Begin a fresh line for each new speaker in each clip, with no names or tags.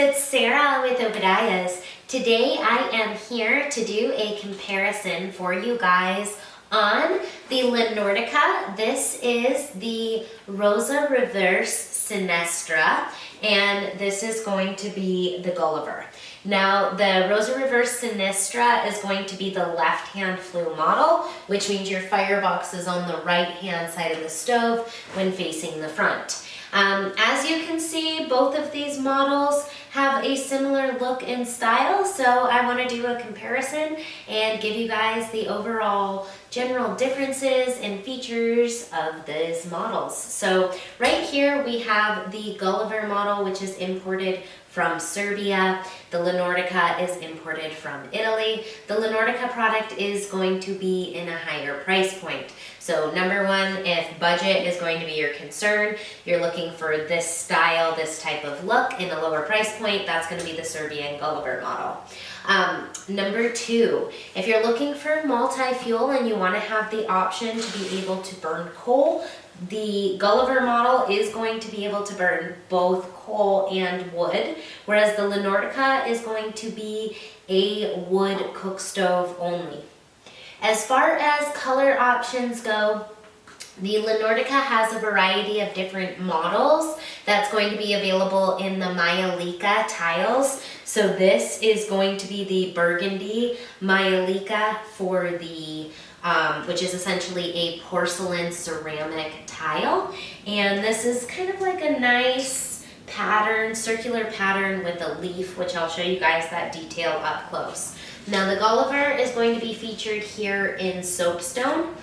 it's Sarah with Obadiah's. Today I am here to do a comparison for you guys on the La Nordica. This is the Rosa Reverse Sinestra, and this is going to be the Guliver. Now, the Rosa Reverse Sinestra is going to be the left-hand flue model, which means your firebox is on the right-hand side of the stove when facing the front. As you can see, both of these models have a similar look and style, so I want to do a comparison and give you guys the overall general differences and features of these models. So right here we have the Guliver model, which is imported from Serbia. The La Nordica is imported from Italy. The La Nordica product is going to be in a higher price point. So number one, if budget is going to be your concern, you're looking for this style, this type of look in a lower price point, that's going to be the Serbian Guliver model. Number two, if you're looking for multi-fuel and you want to have the option to be able to burn coal, the Guliver model is going to be able to burn both coal and wood, whereas the La Nordica is going to be a wood cook stove only. As far as color options go, the La Nordica has a variety of different models that's going to be available in the Mayalika tiles. So this is going to be the burgundy Mayalika for the which is essentially a porcelain ceramic tile. And this is kind of like a nice pattern, circular pattern with a leaf, which I'll show you guys that detail up close. Now the Guliver is going to be featured here in soapstone.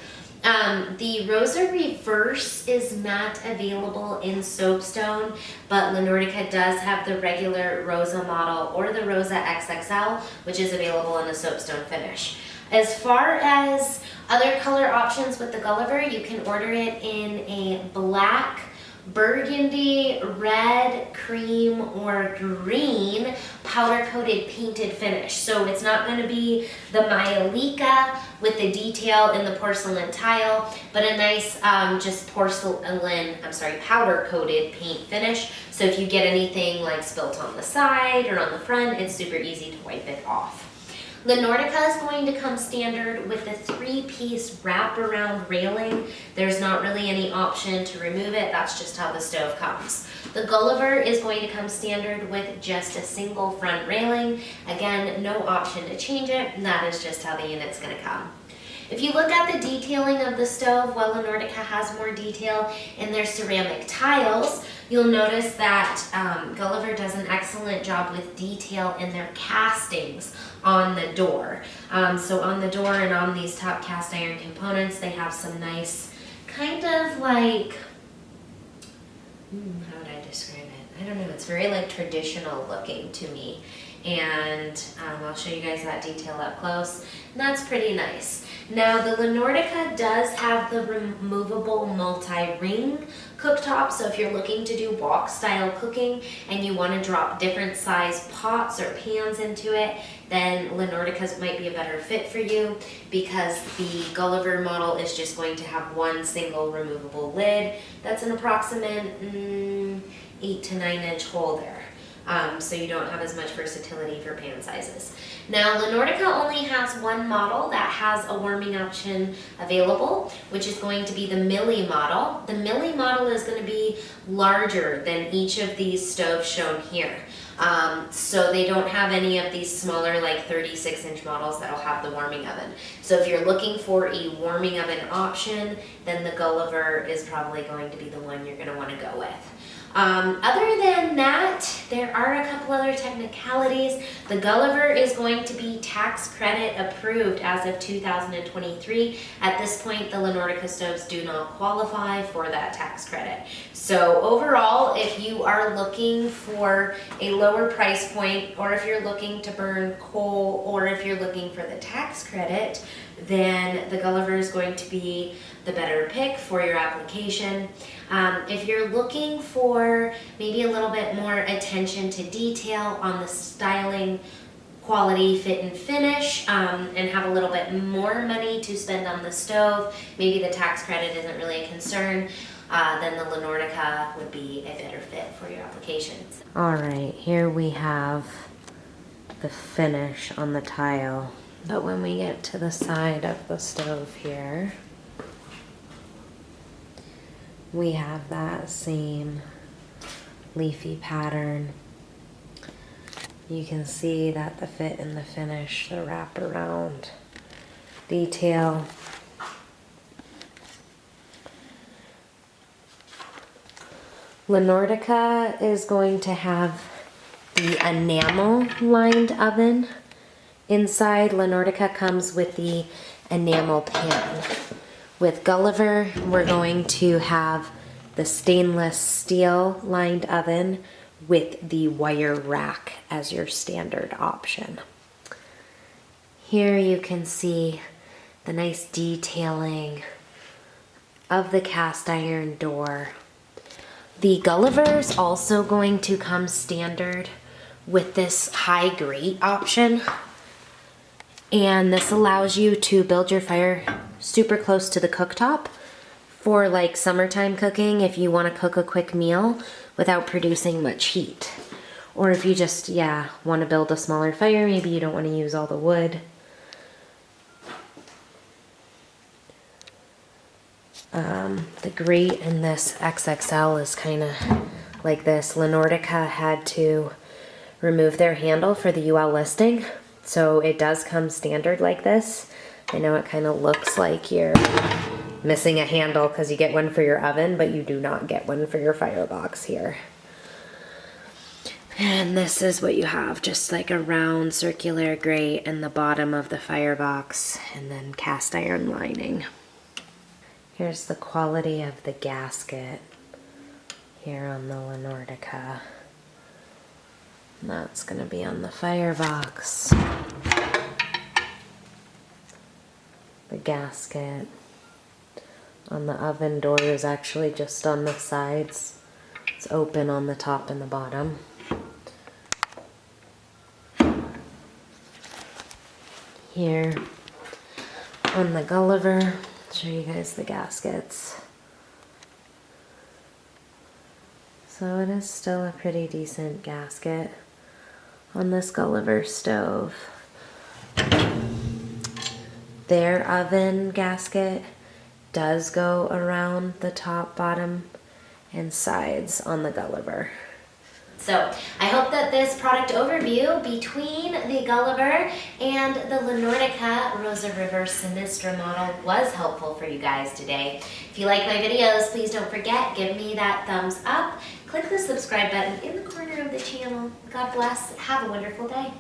The Rosa Reverse is not available in soapstone, but La Nordica does have the regular Rosa model or the Rosa XXL, which is available in a soapstone finish. As far as other color options with the Guliver, you can order it in a black, burgundy, red, cream, or green powder-coated painted finish. So it's not going to be the Mayalika with the detail in the porcelain tile, but a nice just powder-coated paint finish. So if you get anything like spilt on the side or on the front, it's super easy to wipe it off. La Nordica is going to come standard with a 3-piece wraparound railing. There's not really any option to remove it. That's just how the stove comes. The Guliver is going to come standard with just a single front railing. Again, no option to change it, and that is just how the unit's going to come. If you look at the detailing of the stove, while La Nordica has more detail in their ceramic tiles, you'll notice that Guliver does an excellent job with detail in their castings on the door. So on the door and on these top cast iron components, they have some nice kind of like, how would I describe it? I don't know, it's very like traditional looking to me. And I'll show you guys that detail up close. And that's pretty nice. Now the La Nordica does have the removable multi-ring cooktop, so if you're looking to do wok style cooking and you want to drop different size pots or pans into it, then La Nordica's might be a better fit for you, because the Guliver model is just going to have one single removable lid. That's an approximate 8 to 9 inch hole there. So you don't have as much versatility for pan sizes. Now, La Nordica only has one model that has a warming option available, which is going to be the Milli model. The Milli model is going to be larger than each of these stoves shown here. So they don't have any of these smaller, like 36-inch models that'll have the warming oven. So if you're looking for a warming oven option, then the Guliver is probably going to be the one you're going to want to go with. Other than that, there are a couple other technicalities. The Guliver is going to be tax credit approved as of 2023. At this point, the La Nordica stoves do not qualify for that tax credit. So overall, if you are looking for a lower price point, or if you're looking to burn coal, or if you're looking for the tax credit, then the Guliver is going to be the better pick for your application. If you're looking for maybe a little bit more attention to detail on the styling, quality, fit, and finish, and have a little bit more money to spend on the stove, maybe the tax credit isn't really a concern, then the La Nordica would be a better fit for your applications. All right, here we have the finish on the tile. But when we get to the side of the stove here, we have that same leafy pattern. You can see that the fit and the finish, the wraparound detail. La Nordica is going to have the enamel lined oven. Inside, La Nordica comes with the enamel pan. With Guliver, we're going to have the stainless steel lined oven with the wire rack as your standard option. Here you can see the nice detailing of the cast iron door. The Guliver is also going to come standard with this high grate option. And this allows you to build your fire super close to the cooktop for like summertime cooking if you want to cook a quick meal without producing much heat. Or if you just, want to build a smaller fire, maybe you don't want to use all the wood. The grate in this XXL is kind of like this. La Nordica had to remove their handle for the UL listing. So it does come standard like this. I know it kind of looks like you're missing a handle because you get one for your oven, but you do not get one for your firebox here. And this is what you have, just like a round circular grate in the bottom of the firebox and then cast iron lining. Here's the quality of the gasket here on the La Nordica. And that's going to be on the firebox. The gasket on the oven door is actually just on the sides. It's open on the top and the bottom. Here on the Guliver, show you guys the gaskets. So it is still a pretty decent gasket on this Guliver stove. Their oven gasket does go around the top, bottom, and sides on the Guliver. So I hope that this product overview between the Guliver and the La Nordica Rosa Reverse Sinistra model was helpful for you guys today. If you like my videos, please don't forget, give me that thumbs up. Click the subscribe button in the corner of the channel. God bless. Have a wonderful day.